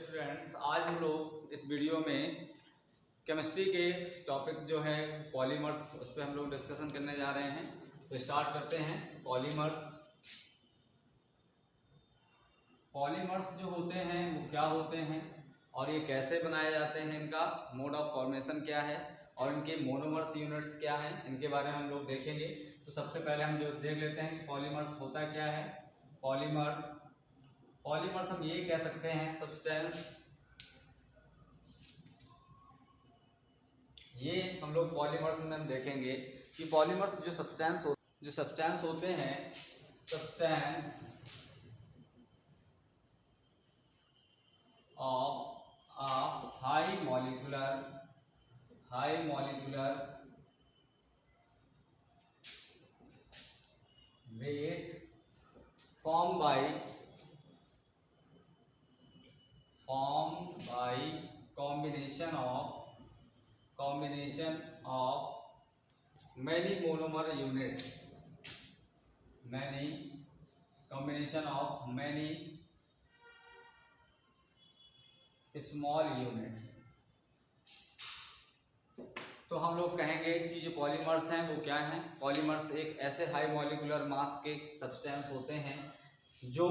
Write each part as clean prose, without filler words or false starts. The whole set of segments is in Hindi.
स्टूडेंट्स, आज हम लोग इस वीडियो में केमिस्ट्री के टॉपिक जो है पॉलीमर्स, उस पर हम लोग डिस्कशन करने जा रहे हैं। तो स्टार्ट करते हैं। पॉलीमर्स जो होते हैं वो क्या होते हैं और ये कैसे बनाए जाते हैं, इनका मोड ऑफ फॉर्मेशन क्या है और इनके मोनोमर्स यूनिट्स क्या हैं, इनके बारे में हम लोग देखेंगे। तो सबसे पहले हम जो देख लेते हैं कि पॉलीमर्स होता क्या है। पॉलीमर्स हम ये कह सकते हैं सब्सटेंस, ये हम लोग पॉलीमर्स में हम देखेंगे कि पॉलीमर्स जो सब्सटेंस होते हैं, substance of a high molecular weight formed by combination of many monomer units, combination of many small unit। तो हम लोग कहेंगे कि जो पॉलीमर्स हैं वो क्या हैं। पॉलीमर्स एक ऐसे हाई मॉलिक्यूलर मास के सब्सटेंस होते हैं जो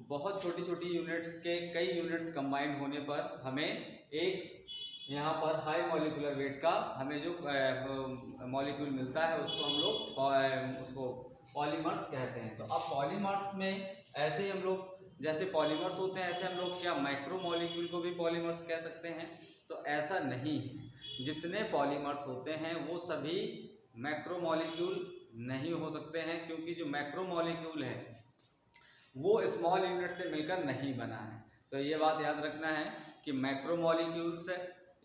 बहुत छोटी छोटी यूनिट्स के कई यूनिट्स कंबाइंड होने पर हमें एक यहाँ पर हाई मॉलिक्यूलर वेट का हमें जो मॉलिक्यूल मिलता है उसको हम लोग उसको पॉलीमर्स कहते हैं। तो अब पॉलीमर्स में ऐसे ही हम लोग जैसे पॉलीमर्स होते हैं ऐसे हम लोग क्या मैक्रो मॉलिक्यूल को भी पॉलीमर्स कह सकते हैं। तो ऐसा नहीं है, जितने पॉलीमर्स होते हैं वो सभी मैक्रो मॉलिक्यूल नहीं हो सकते हैं, क्योंकि जो मैक्रो मॉलिक्यूल है वो स्मॉल यूनिट से मिलकर नहीं बना है। तो ये बात याद रखना है कि मैक्रो मॉलिक्यूल्स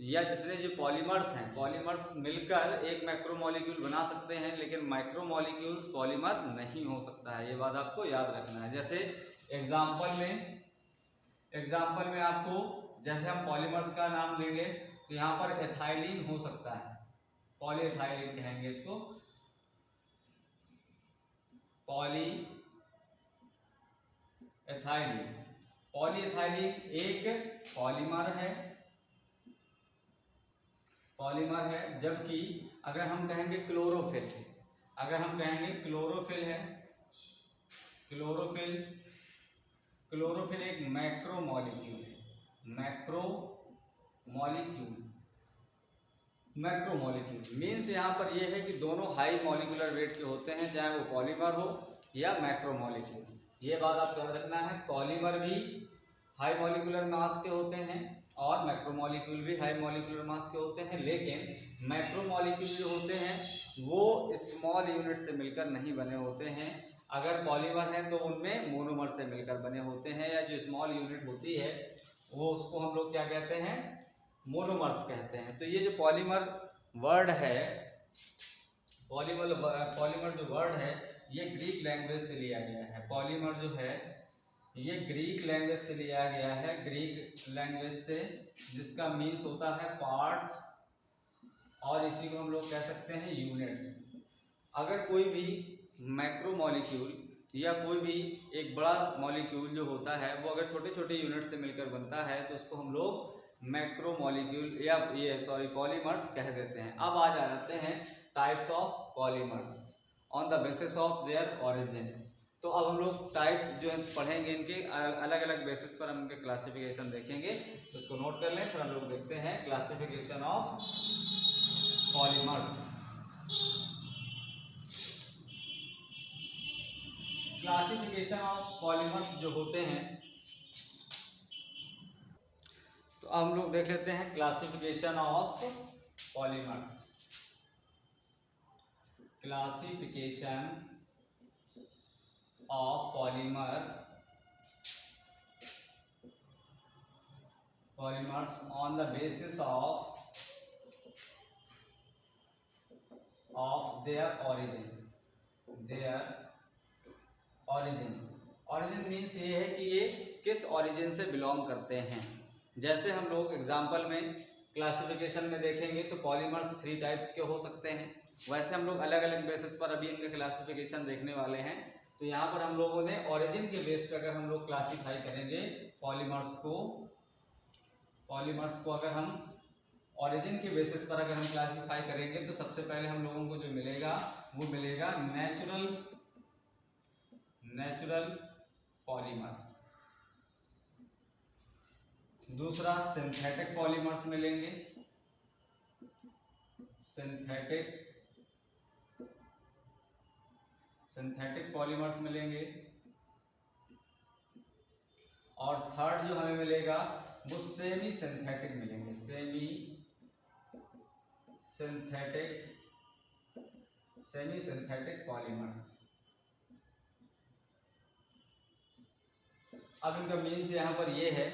या जितने जो पॉलीमर्स मिलकर एक मैक्रो मॉलिक्यूल बना सकते हैं, लेकिन माइक्रो मॉलिक्यूल्स पॉलीमर नहीं हो सकता है। ये बात आपको याद रखना है। जैसे एग्जाम्पल में आपको जैसे हम पॉलीमर्स का नाम लेंगे तो यहाँ पर एथाइलिन हो सकता है, पॉलीएथाइलिन कहेंगे इसको। पॉलीएथाइलिन एक पॉलीमर है, जबकि अगर हम कहेंगे क्लोरोफिल है, क्लोरोफिल एक मैक्रो मॉलिक्यूल है। मैक्रो मॉलिक्यूल मीन्स यहाँ पर यह है कि दोनों हाई मॉलिक्यूलर वेट के होते हैं, चाहे वो पॉलीमर हो या मैक्रो मॉलिक्यूल। ये बात आपको याद रखना है। पॉलीमर भी हाई मॉलिक्यूलर मास के होते हैं और मैक्रो मॉलिक्यूल भी हाई मॉलिक्यूलर मास के होते हैं, लेकिन मैक्रो मॉलिक्यूल जो होते हैं वो स्मॉल यूनिट से मिलकर नहीं बने होते हैं। अगर पॉलीमर हैं तो उनमें मोनोमर से मिलकर बने होते हैं, या जो स्मॉल यूनिट होती है वो उसको हम लोग क्या कहते हैं, मोनोमर्स कहते हैं। तो ये जो पॉलीमर वर्ड है, पॉलीमर जो वर्ड है ये ग्रीक लैंग्वेज से लिया गया है। पॉलीमर जो है ये ग्रीक लैंग्वेज से लिया गया है, ग्रीक लैंग्वेज से, जिसका मीन्स होता है पार्ट्स, और इसी को हम लोग कह सकते हैं यूनिट्स। अगर कोई भी मैक्रो मॉलिक्यूल या कोई भी एक बड़ा मॉलिक्यूल जो होता है वो अगर छोटे छोटे यूनिट से मिलकर बनता है तो उसको हम लोग मैक्रो मॉलिक्यूल या पॉलीमर्स कह देते हैं। अब आ जाते हैं types of polymers on the basis of their origin. तो अब हम लोग टाइप जो है पढ़ेंगे, इनके अलग अलग बेसिस पर हम इनके क्लासिफिकेशन देखेंगे। तो इसको नोट कर लें, फिर हम लोग देखते हैं classification of polymers. Classification of polymers जो होते हैं, तो अब हम लोग देख लेते हैं classification of polymers. Classification of polymers on the basis of their origin means ये है कि ये किस ओरिजिन से बिलोंग करते हैं। जैसे हम लोग एग्जाम्पल में क्लासिफिकेशन में देखेंगे तो पॉलीमर्स 3 टाइप्स के हो सकते हैं। वैसे हम लोग अलग अलग बेसिस पर अभी इनका क्लासिफिकेशन देखने वाले हैं। तो यहाँ पर हम लोगों ने ओरिजिन के बेस पर अगर हम लोग क्लासीफाई करेंगे पॉलीमर्स को, पॉलीमर्स को अगर हम ओरिजिन के बेसिस पर अगर हम क्लासिफाई करेंगे तो सबसे पहले हम लोगों को जो मिलेगा वो मिलेगा नेचुरल पॉलीमर। दूसरा सिंथेटिक पॉलीमर्स मिलेंगे, सिंथेटिक पॉलीमर्स मिलेंगे। और थर्ड जो हमें मिलेगा वो सेमी सिंथेटिक मिलेंगे, सेमी सिंथेटिक पॉलीमर्स। अब इनका मीन्स यहाँ पर ये है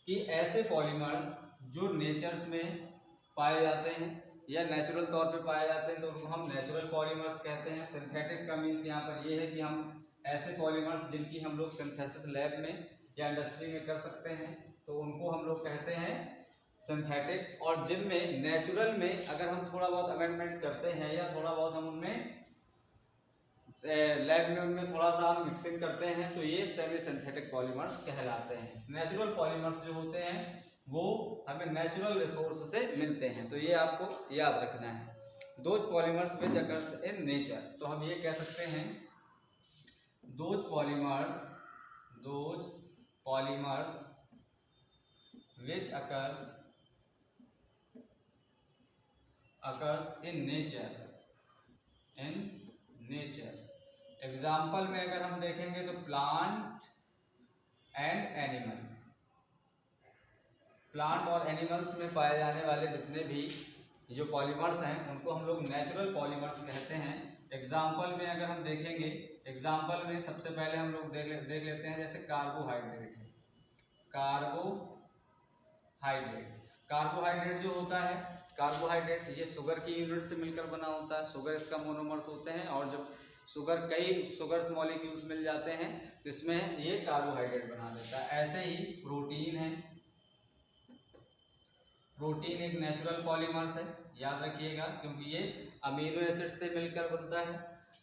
कि ऐसे पॉलीमर्स जो नेचर में पाए जाते हैं या नेचुरल तौर पे पाए जाते हैं तो उनको हम नेचुरल पॉलीमर्स कहते हैं। सिंथेटिक का मीन्स यहाँ पर ये है कि हम ऐसे पॉलीमर्स जिनकी हम लोग सिंथेसिस लैब में या इंडस्ट्री में कर सकते हैं तो उनको हम लोग कहते हैं सिंथेटिक। और जिनमें नेचुरल में अगर हम थोड़ा बहुत अमेंडमेंट करते हैं या थोड़ा बहुत हम उनमें लैब में उनमें थोड़ा सा हम मिक्सिंग करते हैं तो ये सेमी सिंथेटिक पॉलीमर्स कहलाते हैं। नेचुरल पॉलीमर्स जो होते हैं वो हमें नेचुरल रिसोर्स से मिलते हैं, तो ये आपको याद रखना है। Those polymers which occurs in nature, तो हम ये कह सकते हैं those polymers which occurs in nature. Example में अगर हम देखेंगे तो प्लांट और एनिमल्स में पाए जाने वाले जितने भी जो पॉलीमर्स हैं उनको हम लोग नेचुरल पॉलीमर्स कहते हैं। एग्जाम्पल में अगर हम देखेंगे, एग्जाम्पल में सबसे पहले हम लोग देख लेते हैं जैसे कार्बोहाइड्रेट जो होता है, कार्बोहाइड्रेट ये शुगर की यूनिट से मिलकर बना होता है। शुगर इसका मोनोमर्स होते हैं और जब कई शुगर मॉलिक्यूल्स मिल जाते हैं तो इसमें ये कार्बोहाइड्रेट बना देता है। ऐसे ही प्रोटीन एक नेचुरल पॉलीमर्स है, याद रखिएगा, क्योंकि ये अमीनो एसिड से मिलकर बनता है।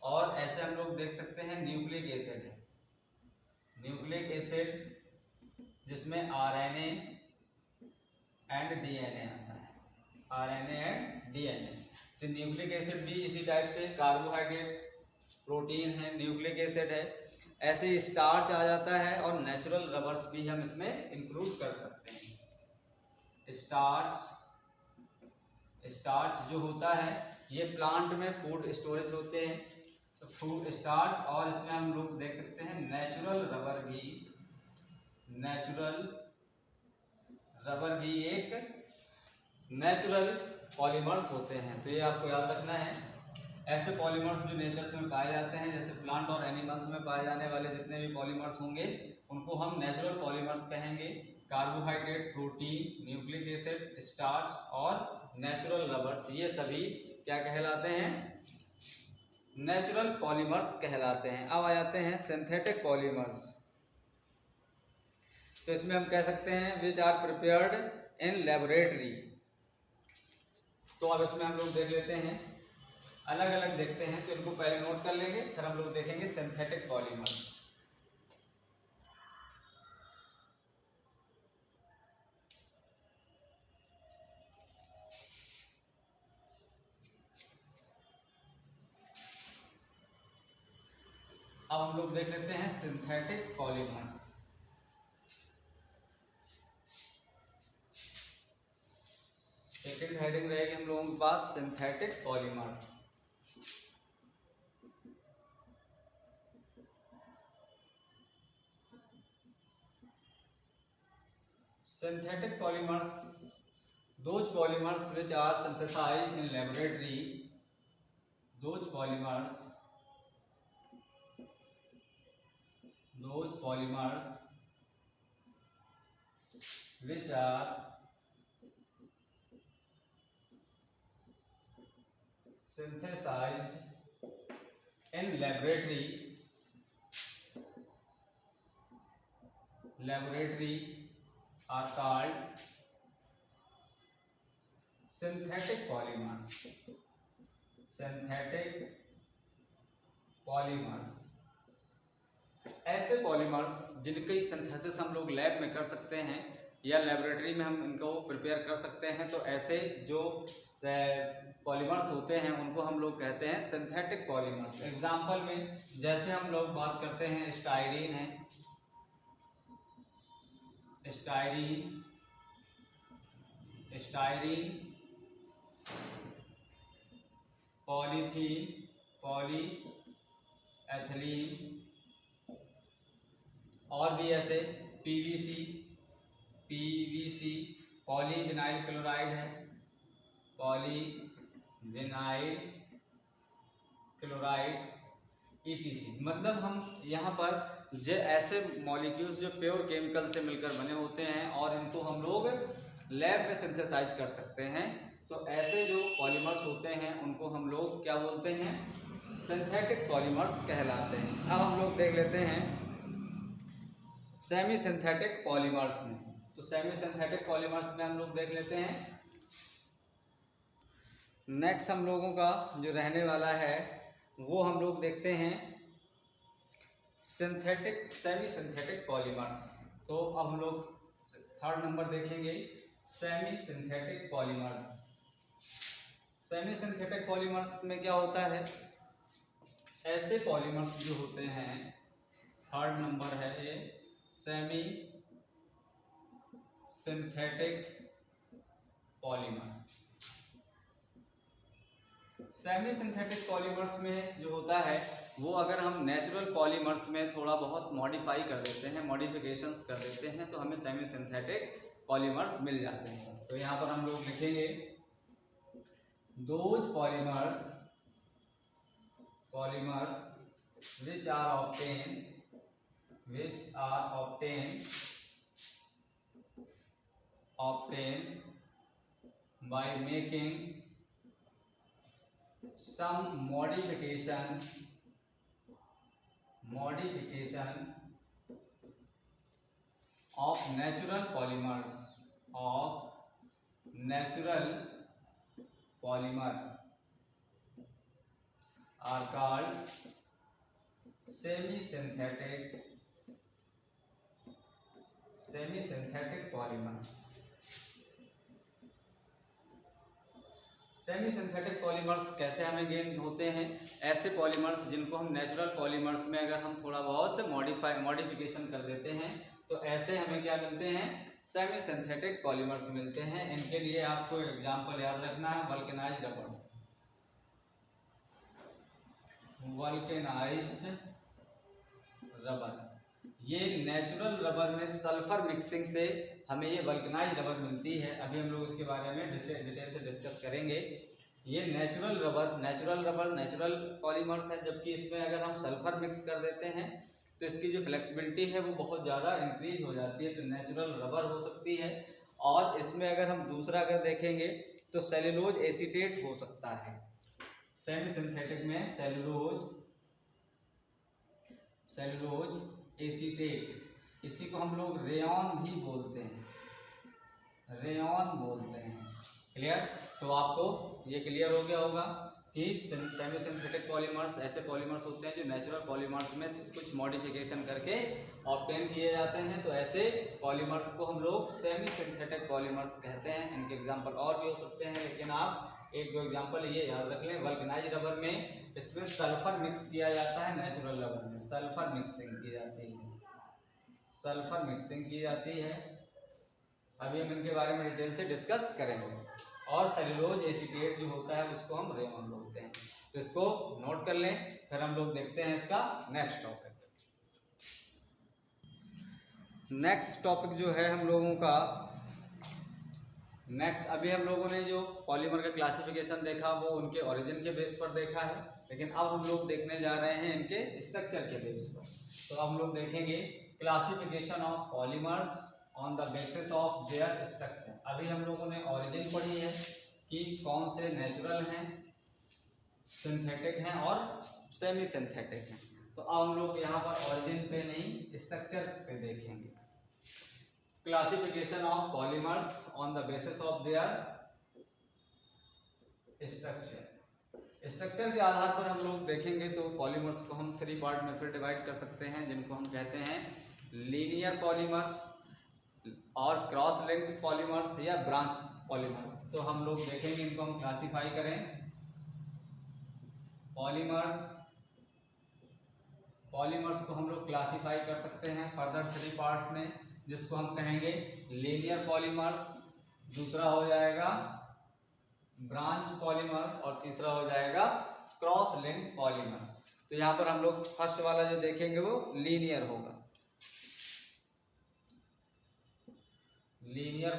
और ऐसे हम लोग देख सकते हैं न्यूक्लिक एसिड जिसमें RNA एंड DNA आता है, RNA एंड DNA। तो न्यूक्लिक एसिड भी इसी टाइप से कार्बोहाइड्रेट, प्रोटीन है, न्यूक्लिक एसिड है। ऐसे स्टार्च आ जाता है और नेचुरल रबर्स भी हम इसमें इंक्लूड कर सकते हैं। स्टार्च जो होता है ये प्लांट में फूड स्टोरेज होते हैं, तो फूड स्टार्च। और इसमें हम लोग देख सकते हैं नेचुरल रबर भी एक नेचुरल पॉलीमर्स होते हैं, तो ये आपको याद रखना है। ऐसे पॉलीमर्स जो नेचर में पाए जाते हैं जैसे प्लांट और एनिमल्स में पाए जाने वाले जितने भी पॉलीमर्स होंगे उनको हम नेचुरल पॉलीमर्स कहेंगे। Carbohydrate, protein, nucleic acid, starch और नेचुरल रबर्स, ये सभी क्या कहलाते हैं? नेचुरल पॉलीमर्स कहलाते हैं। अब आ जाते हैं सिंथेटिक पॉलीमर्स। तो इसमें हम कह सकते हैं which are prepared in laboratory. तो अब इसमें हम लोग देख लेते हैं, अलग अलग देखते हैं, तो इनको पहले नोट कर लेंगे, फिर हम लोग देखेंगे सिंथेटिक पॉलीमर्स। अब हम लोग देख लेते हैं सिंथेटिक पॉलीमर्स। सेकेंड हेडिंग रहेगी हम लोगों के पास synthetic polymers. Synthetic polymers, those polymers which are synthesized in laboratory, those polymers which are synthesized in laboratory are called synthetic polymers. ऐसे पॉलीमर्स जिनकी सिंथेसिस हम लोग लैब में कर सकते हैं या लेबोरेटरी में हम इनको प्रिपेयर कर सकते हैं। तो ऐसे जो पॉलीमर्स होते हैं उनको हम लोग कहते हैं सिंथेटिक पॉलीमर्स। एग्जाम्पल में जैसे हम लोग बात करते हैं स्टाइरीन है, स्टाइरीन पॉलीथीन, पॉलीएथिलीन और भी ऐसे पीवीसी, पॉलीविनाइल क्लोराइड है, पॉलीविनाइल क्लोराइड ETC। मतलब हम यहाँ पर जो ऐसे मॉलिक्यूल्स जो प्योर केमिकल से मिलकर बने होते हैं और इनको हम लोग लैब में सिंथेसाइज कर सकते हैं। तो ऐसे जो पॉलीमर्स होते हैं उनको हम लोग क्या बोलते हैं, सिंथेटिक पॉलीमर्स कहलाते हैं। अब हम लोग देख लेते हैं सेमी सिंथेटिक पॉलीमर्स में। तो सेमी सिंथेटिक पॉलीमर्स में हम लोग देख लेते हैं। नेक्स्ट हम लोगों का जो रहने वाला है वो हम लोग देखते हैं सेमी सिंथेटिक पॉलीमर्स। तो अब हम लोग थर्ड नंबर देखेंगे semi synthetic polymers. Semi synthetic polymers में क्या होता है, ऐसे पॉलीमर्स जो होते हैं, थर्ड नंबर है ये semi synthetic polymer. Semi synthetic polymers में जो होता है वो अगर हम नेचुरल पॉलीमर्स में थोड़ा बहुत मॉडिफाई कर देते हैं, मॉडिफिकेशंस कर देते हैं, तो हमें सेमी सिंथेटिक पॉलीमर्स मिल जाते हैं। तो यहाँ पर हम लोग लिखेंगे those polymers which are obtained by making some modification of natural polymers are called semi-synthetic polymers। Semi synthetic polymers कैसे हमें गेन होते हैं, ऐसे पॉलीमर्स जिनको हम नेचुरल पॉलीमर्स में अगर हम थोड़ा बहुत मॉडिफिकेशन कर देते हैं तो ऐसे हमें क्या मिलते हैं, सेमी सिंथेटिक पॉलीमर्स मिलते हैं। इनके लिए आपको एग्जांपल याद रखना है, वल्केनाइज्ड रबर। ये नेचुरल रबर में सल्फर मिक्सिंग से हमें ये वल्केनाइज्ड रबर मिलती है। अभी हम लोग उसके बारे में डिटेल से डिस्कस करेंगे। ये नेचुरल पॉलीमर्स है, जबकि इसमें अगर हम सल्फर मिक्स कर देते हैं तो इसकी जो फ्लेक्सिबिलिटी है वो बहुत ज़्यादा इंक्रीज हो जाती है, तो नेचुरल रबर हो सकती है। और इसमें अगर हम दूसरा अगर देखेंगे तो सेलुलोज एसीटेट हो सकता है। सेमी सिंथेटिक में सेलुलोज एसीटेट, इसी को हम लोग रेयॉन भी बोलते हैं, क्लियर। तो आपको ये क्लियर हो गया होगा कि सेमी सिंथेटिक पॉलीमर्स ऐसे पॉलीमर्स होते हैं जो नेचुरल पॉलीमर्स में कुछ मॉडिफिकेशन करके ऑब्टेन किए जाते हैं। तो ऐसे पॉलीमर्स को हम लोग सेमी सिंथेटिक पॉलीमर्स कहते हैं। इनके एग्जांपल और भी हो सकते हैं, लेकिन आप एक दो एग्जांपल ये याद रख लें। वल्केनाइज्ड रबर में इसमें सल्फर मिक्स किया जाता है, नेचुरल रबर में सल्फर मिक्सिंग की जाती है। अभी हम इनके बारे में डिटेल से डिस्कस करेंगे। और सेलुलोज एसीटेट जो होता है उसको हम रेयॉन बोलते हैं। तो इसको नोट कर लें, फिर हम लोग देखते हैं इसका नेक्स्ट टॉपिक जो है हम लोगों का नेक्स्ट। अभी हम लोगों ने जो पॉलीमर का क्लासिफिकेशन देखा वो उनके ओरिजिन के बेस पर देखा है, लेकिन अब हम लोग देखने जा रहे हैं इनके स्ट्रक्चर के बेस पर। तो हम लोग देखेंगे classification of polymers on the basis of their structure. अभी हम लोगों ने ओरिजिन पढ़ी है कि कौन से नेचुरल हैं, सिंथेटिक हैं और सेमी सिंथेटिक हैं। तो अब हम लोग यहाँ पर ओरिजिन पे नहीं स्ट्रक्चर पे देखेंगे। Classification of polymers on the basis of their structure के आधार पर हम लोग देखेंगे। तो पॉलीमर्स को हम 3 पार्ट में फिर डिवाइड कर सकते हैं, जिनको हम कहते हैं लीनियर पॉलीमर्स, और क्रॉस लिंक्ड पॉलीमर्स या ब्रांच पॉलीमर्स। तो हम लोग देखेंगे, इनको हम क्लासिफाई करें। पॉलीमर्स को हम लोग क्लासिफाई कर सकते हैं फर्दर 3 पार्ट्स में, जिसको हम कहेंगे लीनियर पॉलीमर्स, दूसरा हो जाएगा ब्रांच पॉलीमर और तीसरा हो जाएगा क्रॉस लिंक्ड पॉलीमर। तो यहाँ पर हम लोग फर्स्ट वाला जो देखेंगे वो लीनियर होगा, लीनियर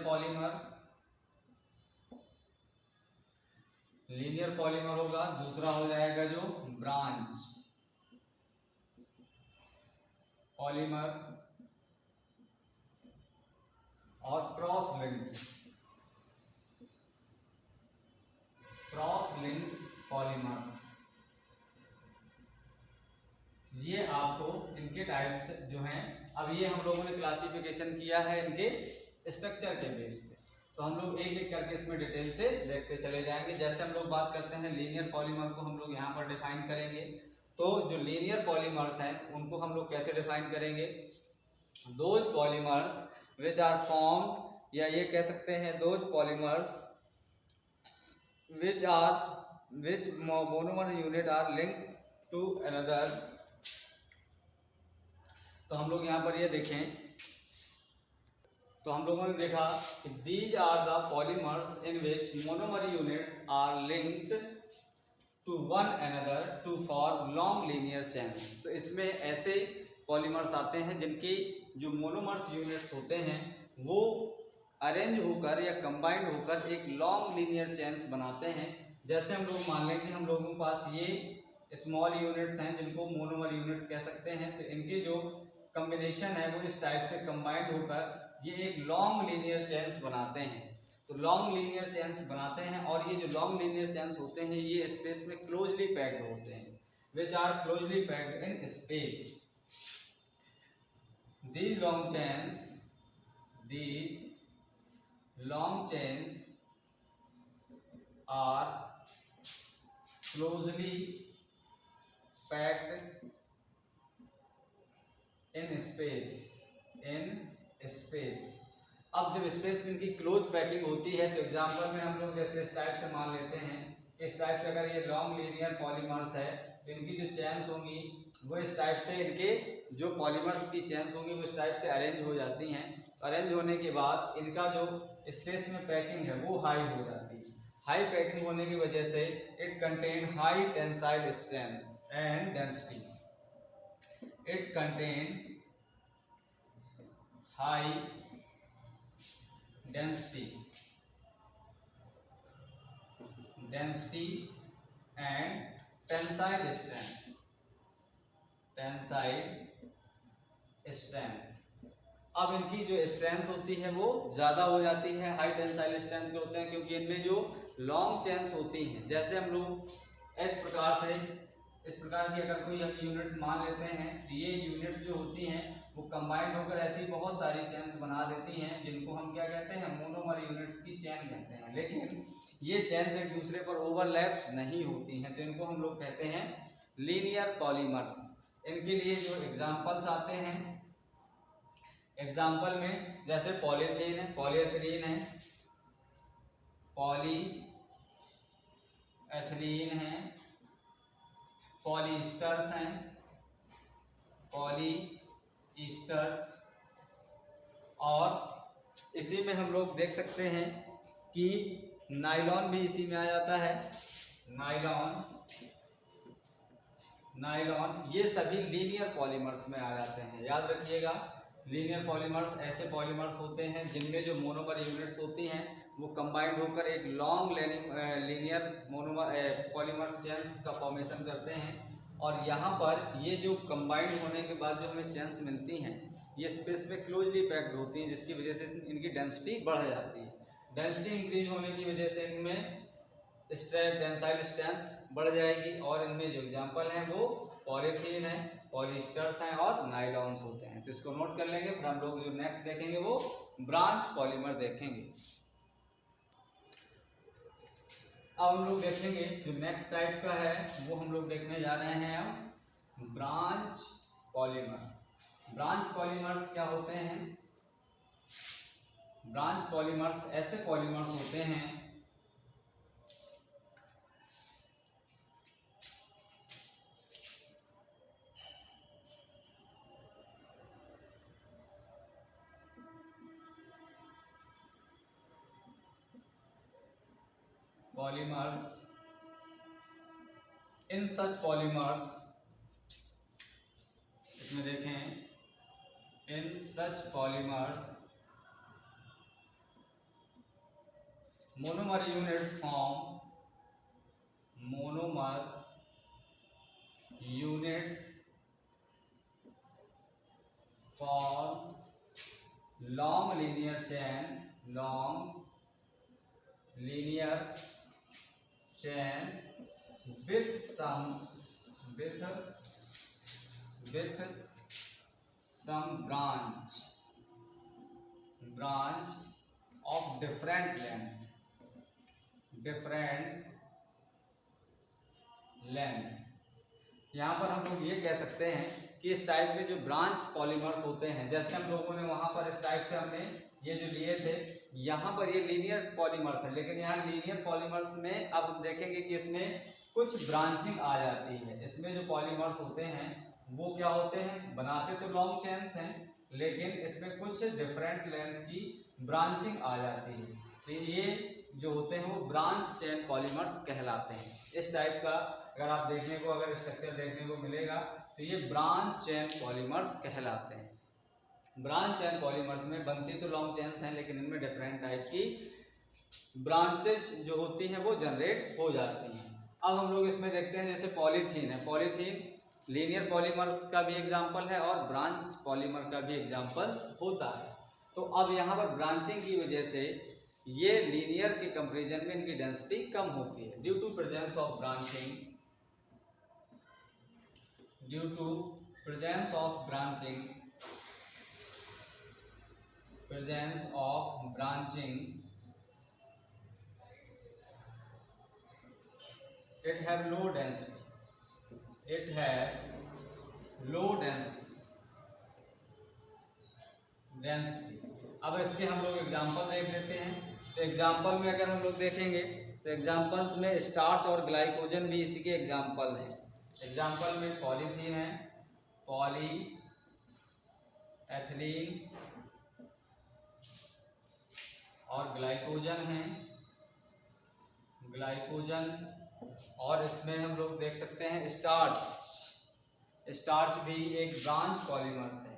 पॉलीमर होगा। दूसरा हो जाएगा जो ब्रांच पॉलीमर और क्रॉस लिंक्ड पॉलीमर्स। ये आपको इनके टाइप्स जो हैं, अब ये हम लोगों ने क्लासिफिकेशन किया है इनके स्ट्रक्चर के बेस पे, तो हम लोग एक एक करके इसमें डिटेल से देखते चले जाएंगे। जैसे हम लोग बात करते हैं लीनियर पॉलीमर को हम लोग यहाँ पर डिफाइन करेंगे। तो जो लीनियर पॉलीमर्स हैं उनको हम लोग कैसे डिफाइन करेंगे? Those polymers which are formed, या ये कह सकते हैं those polymers which monomer unit are linked to another। तो हम लोग यहाँ पर ये देखें, तो हम लोगों ने देखा कि these are the polymers in which monomer units are linked to one another to form long linear chains। तो इसमें ऐसे पॉलीमर्स आते हैं जिनकी जो मोनोमर्स यूनिट्स होते हैं वो अरेंज होकर या कंबाइंड होकर एक लॉन्ग लीनियर चेन्स बनाते हैं। जैसे हम लोग मान लें कि हम लोगों के पास ये स्मॉल यूनिट्स हैं जिनको मोनोमर यूनिट्स कह सकते हैं, तो इनकी जो कम्बिनेशन है वो इस टाइप से कंबाइंड होकर ये एक लॉन्ग लीनियर चेन्स बनाते हैं। तो लॉन्ग लीनियर चेन्स बनाते हैं और ये जो लॉन्ग लीनियर चेन्स होते हैं ये स्पेस में क्लोजली पैक्ड होते हैं, which are closely packed in space. These long chains are closely packed in space। अब जब स्पेस में इनकी क्लोज पैकिंग होती है तो एग्जांपल में हम लोग जैसे इस टाइप से मान लेते हैं, इस टाइप से अगर ये लॉन्ग लीनियर पॉलीमर्स है तो इनकी जो चेन्स होंगी वो इस टाइप से, इनके जो पॉलीमर्स की चेन्स होंगी वो इस टाइप से अरेंज हो जाती हैं। अरेंज होने के बाद इनका जो स्पेस में पैकिंग है वो हाई हो जाती है। हाई पैकिंग होने की वजह से it contain high tensile strength and density. It contain high density and tensile strength. अब इनकी जो स्ट्रेंथ होती है वो ज़्यादा हो जाती है, हाई टेंसाइल स्ट्रेंथ के होते हैं, क्योंकि इनमें जो लॉन्ग चेन्स होती हैं, जैसे हम लोग इस प्रकार की अगर कोई हम यूनिट्स मान लेते हैं तो ये यूनिट्स जो होती हैं वो कंबाइंड होकर ऐसी बहुत सारी चेन्स बना देती हैं जिनको हम क्या कहते हैं, मोनोमर यूनिट्स की चेन कहते हैं। लेकिन ये चेन्स एक दूसरे पर ओवरलैप्स नहीं होती हैं, तो इनको हम लोग कहते हैं लीनियर पॉलीमर्स। इनके लिए जो एग्जांपल्स आते हैं, एग्जांपल में जैसे पॉलीथीन है, पॉलीएथिलीन है, पॉलीएथिलीन है, पॉलीस्टर्स हैं, पॉलीस्टर्स। और इसी में हम लोग देख सकते हैं कि नायलॉन भी इसी में आ जाता है। नायलॉन ये सभी लीनियर पॉलीमर्स में आ जाते हैं। याद रखिएगा, लीनियर पॉलीमर्स ऐसे पॉलीमर्स होते हैं जिनमें जो मोनोमर यूनिट्स होती हैं वो कंबाइंड होकर एक long linear monomer polymers chains का फॉर्मेशन करते हैं। और यहाँ पर ये जो कंबाइंड होने के बाद जो हमें चेन्स मिलती हैं ये स्पेस में क्लोजली पैक्ड होती हैं, जिसकी वजह से इनकी डेंसिटी बढ़ जाती है। डेंसिटी इंक्रीज होने की वजह से इनमें टेंसाइल स्ट्रेंथ बढ़ जाएगी। और इनमें जो एग्जांपल हैं वो पॉलीथीन है, पॉलीस्टर्स हैं और नायलॉन्स होते हैं। तो इसको नोट कर लेंगे। फिर हम लोग जो नेक्स्ट देखेंगे वो ब्रांच पॉलीमर देखेंगे। अब हम लोग देखेंगे जो नेक्स्ट टाइप का है वो हम लोग देखने जा रहे हैं अब ब्रांच पॉलीमर। ब्रांच पॉलीमर्स क्या होते हैं? ब्रांच पॉलीमर्स ऐसे पॉलीमर्स होते हैं इन सच पॉलीमर्स, इसमें देखें in such polymers monomer units form monomer units form long linear chain with some branch of different length। यहाँ पर हम लोग ये कह सकते हैं कि इस टाइप के जो ब्रांच पॉलीमर्स होते हैं, जैसे हम लोगों ने वहाँ पर इस टाइप से हमने ये जो लिए थे, यहाँ पर ये लीनियर पॉलीमर्स है, लेकिन यहाँ लीनियर पॉलीमर्स में अब हम देखेंगे कि इसमें कुछ ब्रांचिंग आ जाती है। इसमें जो पॉलीमर्स होते हैं वो क्या होते हैं, बनाते तो लॉन्ग चेन्स हैं, लेकिन इसमें कुछ डिफरेंट लेंथ की ब्रांचिंग आ जाती है। तो ये जो होते हैं वो ब्रांच चेन पॉलीमर्स कहलाते हैं। इस टाइप का अगर आप अगर स्ट्रक्चर देखने को मिलेगा तो ये ब्रांच चेन पॉलीमर्स कहलाते हैं। ब्रांच चेन पॉलीमर्स में बनती तो लॉन्ग चेन्स हैं, लेकिन इनमें डिफरेंट टाइप की ब्रांचेज जो होती हैं वो जनरेट हो जाती हैं। अब हम लोग इसमें देखते हैं, जैसे पॉलीथीन है, पॉलीथीन लीनियर पॉलीमर्स का भी एग्जांपल है और ब्रांच पॉलीमर का भी एग्जांपल होता है। तो अब यहाँ पर ब्रांचिंग की वजह से ये लीनियर के कंपैरिजन में इनकी डेंसिटी कम होती है due to presence of branching it have low density। अब इसके हम लोग एग्जांपल देख लेते हैं। तो एग्जांपल में अगर हम लोग देखेंगे तो एग्जांपल्स में स्टार्च और ग्लाइकोजन भी इसी के एग्जांपल हैं। एग्जांपल में पॉलीथीन है, पॉलीएथिलीन और ग्लाइकोजन है, और इसमें हम लोग देख सकते हैं स्टार्च भी एक ब्रांच पॉलीमर्स है,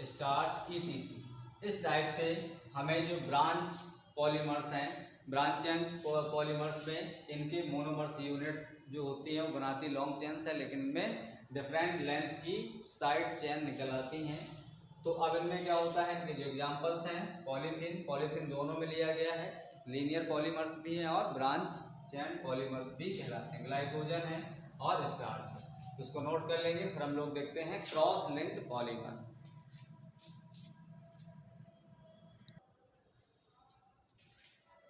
स्टार्च ETC। इस टाइप से हमें जो ब्रांच पॉलीमर्स हैं, ब्रांच चेन पॉलीमर्स में इनके मोनोमर्स यूनिट्स जो होती हैं वो बनाती लॉन्ग चेन्स है, लेकिन इनमें डिफरेंट लेंथ की साइड चेन निकल आती हैं। तो अब इनमें क्या होता है, इनके जो एग्जांपल्स हैं पॉलीथीन दोनों में लिया गया है, लीनियर पॉलीमर्स भी हैं और ब्रांच चेन पॉलीमर्स भी कहलाते हैं, ग्लाइकोजन है और स्टार्च है। इसको नोट कर लेंगे। फिर हम लोग देखते हैं क्रॉस लिंक्ड पॉलीमर।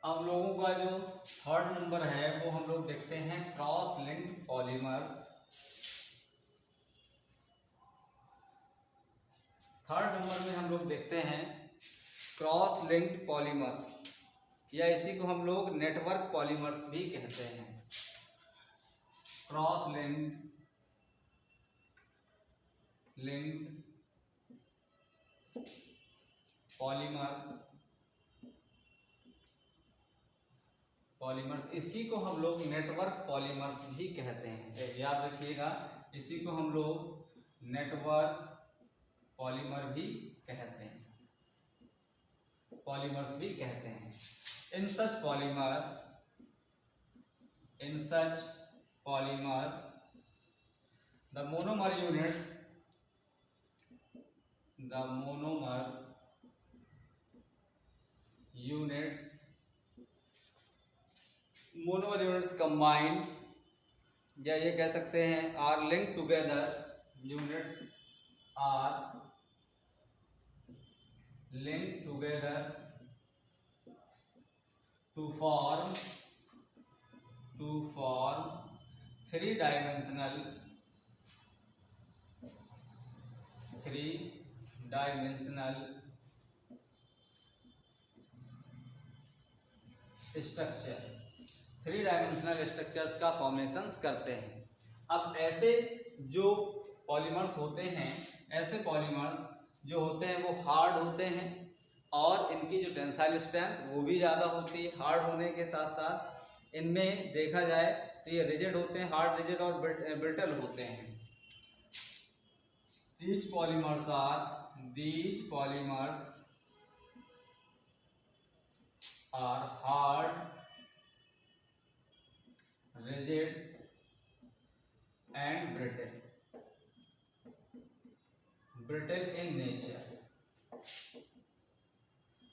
अब लोगों का जो थर्ड नंबर है वो हम लोग देखते हैं cross linked polymers. Third number में हम लोग देखते हैं क्रॉस लिंक्ड पॉलीमर, या इसी को हम लोग नेटवर्क पॉलीमर्स भी कहते हैं। क्रॉस लिंक्ड पॉलीमर्स, इसी को हम लोग नेटवर्क पॉलीमर्स भी कहते हैं। याद रखिएगा, इसी को हम लोग नेटवर्क पॉलीमर्स भी कहते हैं। In such polymer the monomer units combined, या ये कह सकते हैं are link together, to form three-dimensional structure, 3 dimensional structures का फॉर्मेशंस करते हैं। अब ऐसे जो पॉलीमर्स होते हैं, ऐसे पॉलीमर्स जो होते हैं वो हार्ड होते हैं और इनकी जो टेंसाइल स्ट्रेंथ वो भी ज़्यादा होती है। हार्ड होने के साथ साथ इनमें देखा जाए तो ये रिजिड होते हैं, हार्ड, रिजिड और ब्रिटल होते हैं। These polymers are hard, rigid and brittle in nature,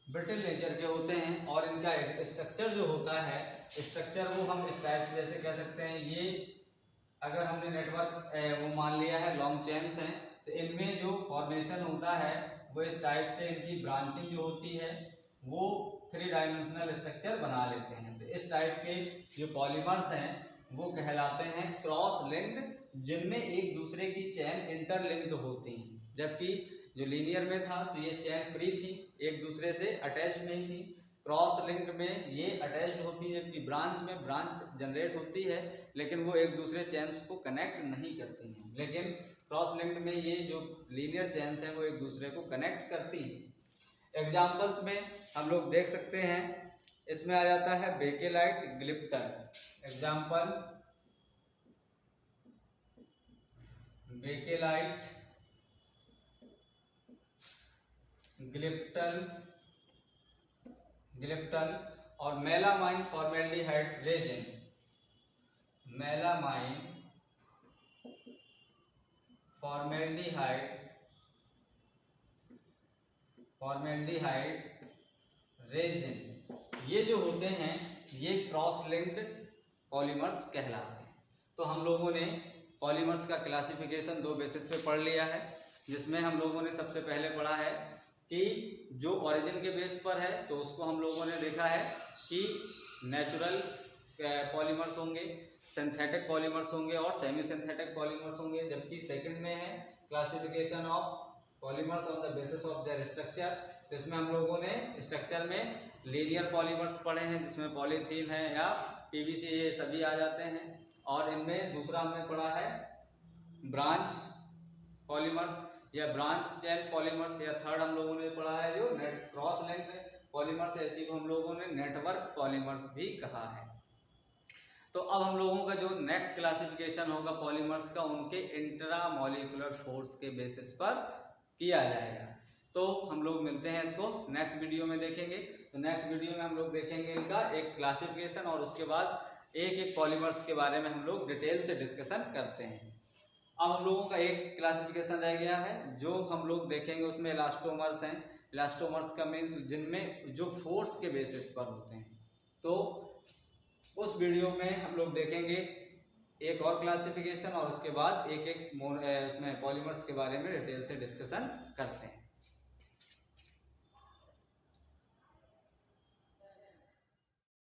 brittle nature के होते हैं। और इनका एक स्ट्रक्चर जो होता है, स्ट्रक्चर वो हम इस टाइप जैसे कह सकते हैं, ये अगर हमने नेटवर्क वो मान लिया है लॉन्ग चेन्स हैं, तो इनमें जो फॉर्मेशन होता है वो इस टाइप से इनकी ब्रांचिंग जो होती है वो 3 डायमेंशनल स्ट्रक्चर बना लेते हैं। तो इस टाइप के जो पॉलीमर्स हैं वो कहलाते हैं क्रॉस लिंक्ड, जिनमें एक दूसरे की चेन इंटरलिंक्ड होती हैं। जबकि जो लीनियर में था तो ये चेन फ्री थी, एक दूसरे से अटैच नहीं थी। क्रॉस लिंक्ड में ये अटैच्ड होती है, जबकि ब्रांच में ब्रांच जनरेट होती है लेकिन वो एक दूसरे चेन्स को कनेक्ट नहीं करती हैं। लेकिन क्रॉस लिंक्ड में ये जो लीनियर चेन्स हैं वो एक दूसरे को कनेक्ट करती हैं। एग्जाम्पल्स में हम लोग देख सकते हैं, इसमें आ जाता है बेकेलाइट, ग्लिप्टन। एग्जाम्पल बेकेलाइट, ग्लिप्टन और melamine formaldehyde resin. Melamine formaldehyde resin, ये जो होते हैं ये क्रॉस लिंक्ड पॉलीमर्स कहलाते हैं। तो हम लोगों ने पॉलीमर्स का क्लासिफिकेशन 2 बेसिस पे पढ़ लिया है, जिसमें हम लोगों ने सबसे पहले पढ़ा है कि जो ओरिजिन के बेस पर है तो उसको हम लोगों ने देखा है कि नेचुरल पॉलीमर्स होंगे, सिंथेटिक पॉलीमर्स होंगे और सेमी सिंथेटिक पॉलीमर्स होंगे। जबकि सेकंड में है classification of polymers on the basis of their structure. तो इसमें हम लोगों ने स्ट्रक्चर में लीनियर पॉलीमर्स पढ़े हैं, जिसमें पॉलीथीन है या पीवीसी ये सभी आ जाते हैं। और इनमें दूसरा हमने पढ़ा है ब्रांच पॉलीमर्स या ब्रांच चेन पॉलीमर्स, या थर्ड हम लोगों ने पढ़ा है जो क्रॉस लिंक्ड पॉलीमर्स, इसी को हम लोगों ने नेटवर्क पॉलीमर्स भी कहा है। तो अब हम लोगों का जो नेक्स्ट क्लासिफिकेशन होगा पॉलीमर्स का, उनके इंट्रामॉलिक्यूलर फोर्स के बेसिस पर किया जाएगा। तो हम लोग मिलते हैं, इसको नेक्स्ट वीडियो में देखेंगे। तो नेक्स्ट वीडियो में हम लोग देखेंगे इनका एक क्लासिफिकेशन और उसके बाद एक एक पॉलीमर्स के बारे में हम लोग डिटेल से डिस्कशन करते हैं। अब हम लोगों का एक क्लासिफिकेशन रह गया है जो हम लोग देखेंगे, उसमें इलास्टोमर्स हैं। इलास्टोमर्स का मीन्स जिनमें जो फोर्स के बेसिस पर होते हैं। तो उस वीडियो में हम लोग देखेंगे एक और क्लासिफिकेशन और उसके बाद एक एक उसमें पॉलीमर्स के बारे में डिटेल से डिस्कशन करते हैं।